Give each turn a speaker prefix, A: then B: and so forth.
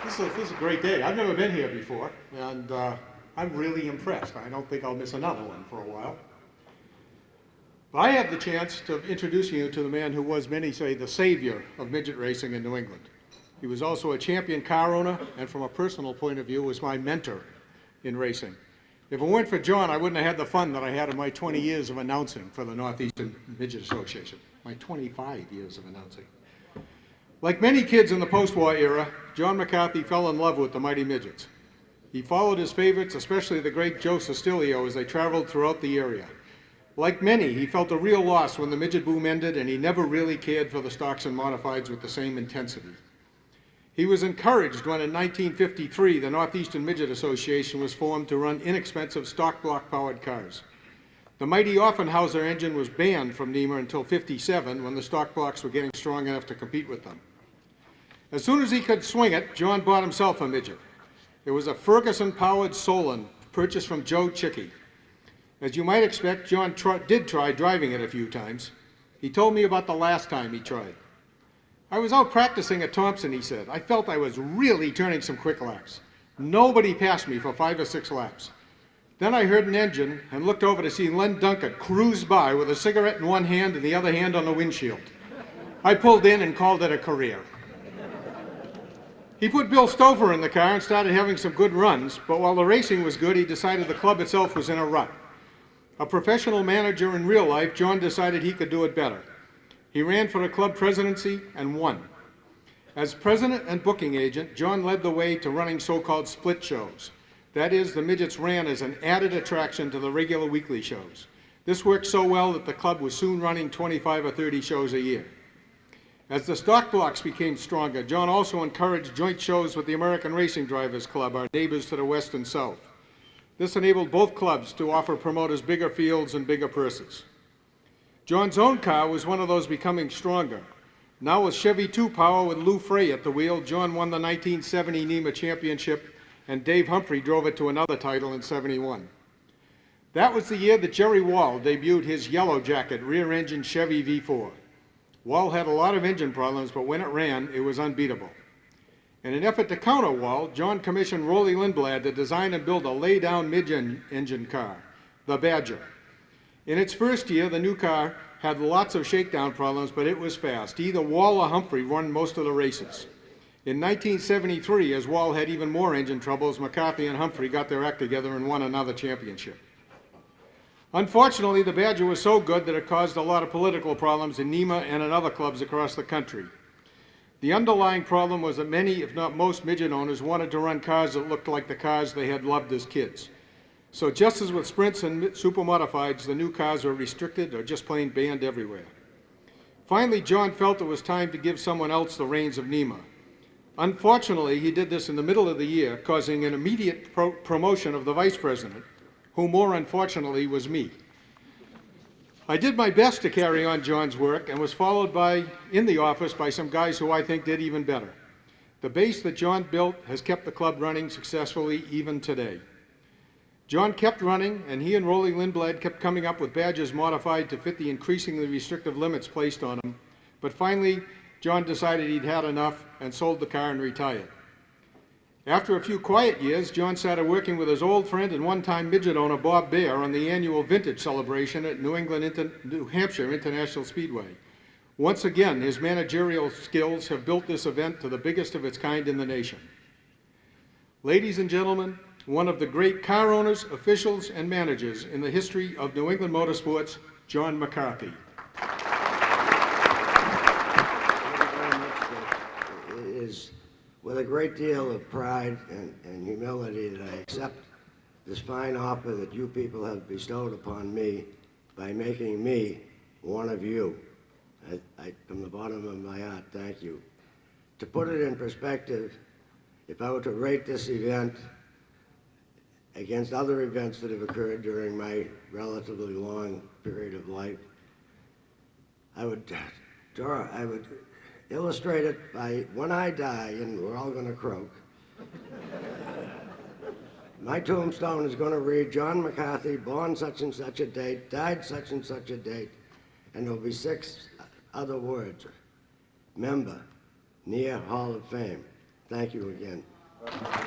A: This is a great day. I've never been here before, and I'm really impressed. I don't think I'll miss another one for a while. But I have the chance to introduce you to the man who was, many say, the savior of midget racing in New England. He was also a champion car owner, and from a personal point of view, was my mentor in racing. If it weren't for John, I wouldn't have had the fun that I had in my 20 years of announcing for the Northeastern Midget Association, my 25 years of announcing. Like many kids in the post-war era, John McCarthy fell in love with the mighty midgets. He followed his favorites, especially the great Joe Sestilio, as they traveled throughout the area. Like many, he felt a real loss when the midget boom ended, and he never really cared for the stocks and modifieds with the same intensity. He was encouraged when in 1953 the Northeastern Midget Association was formed to run inexpensive stock block powered cars. The mighty Offenhauser engine was banned from NEMA until '57 when the stock blocks were getting strong enough to compete with them. As soon as he could swing it, John bought himself a midget. It was a Ferguson-powered Solon purchased from Joe Chickey. As you might expect, John did try driving it a few times. He told me about the last time he tried. I was out practicing at Thompson, he said. I felt I was really turning some quick laps. Nobody passed me for 5 or 6 laps. Then I heard an engine and looked over to see Len Dunkett cruise by with a cigarette in one hand and the other hand on the windshield. I pulled in and called it a career. He put Bill Stover in the car and started having some good runs, but while the racing was good, he decided the club itself was in a rut. A professional manager in real life, John decided he could do it better. He ran for a club presidency and won. As president and booking agent, John led the way to running so-called split shows. That is, the midgets ran as an added attraction to the regular weekly shows. This worked so well that the club was soon running 25 or 30 shows a year. As the stock blocks became stronger, John also encouraged joint shows with the American Racing Drivers Club, our neighbors to the west and south. This enabled both clubs to offer promoters bigger fields and bigger purses. John's own car was one of those becoming stronger. Now with Chevy 2-Power with Lou Frey at the wheel, John won the 1970 NEMA Championship, and Dave Humphrey drove it to another title in '71. That was the year that Jerry Wall debuted his Yellow Jacket rear-engine Chevy V4. Wall had a lot of engine problems, but when it ran, it was unbeatable. In an effort to counter Wall, John commissioned Rolly Lindblad to design and build a lay-down mid-engine car, the Badger. In its first year, the new car had lots of shakedown problems, but it was fast. Either Wall or Humphrey won most of the races. In 1973, as Wall had even more engine troubles, McCarthy and Humphrey got their act together and won another championship. Unfortunately, the Badger was so good that it caused a lot of political problems in NEMA and in other clubs across the country. The underlying problem was that many, if not most, midget owners wanted to run cars that looked like the cars they had loved as kids. So just as with sprints and super modifieds, the new cars were restricted or just plain banned everywhere. Finally, John felt it was time to give someone else the reins of NEMA. Unfortunately, he did this in the middle of the year, causing an immediate promotion of the vice president, who more unfortunately was me. I did my best to carry on John's work and was followed in the office by some guys who I think did even better. The base that John built has kept the club running successfully even today. John kept running, and he and Rolly Lindblad kept coming up with Badgers modified to fit the increasingly restrictive limits placed on them. But finally, John decided he'd had enough and sold the car and retired. After a few quiet years, John started working with his old friend and one-time midget owner Bob Baer on the annual vintage celebration at New Hampshire International Speedway. Once again, his managerial skills have built this event to the biggest of its kind in the nation. Ladies and gentlemen, one of the great car owners, officials, and managers in the history of New England motorsports, John McCarthy.
B: It is with a great deal of pride and humility that I accept this fine offer that you people have bestowed upon me by making me one of you. From the bottom of my heart, thank you. To put it in perspective, if I were to rate this event against other events that have occurred during my relatively long period of life, I would illustrate it by when I die, and we're all going to croak, my tombstone is going to read John McCarthy, born such and such a date, died such and such a date, and there'll be 6 other words. Member, near Hall of Fame. Thank you again.
C: Thank you.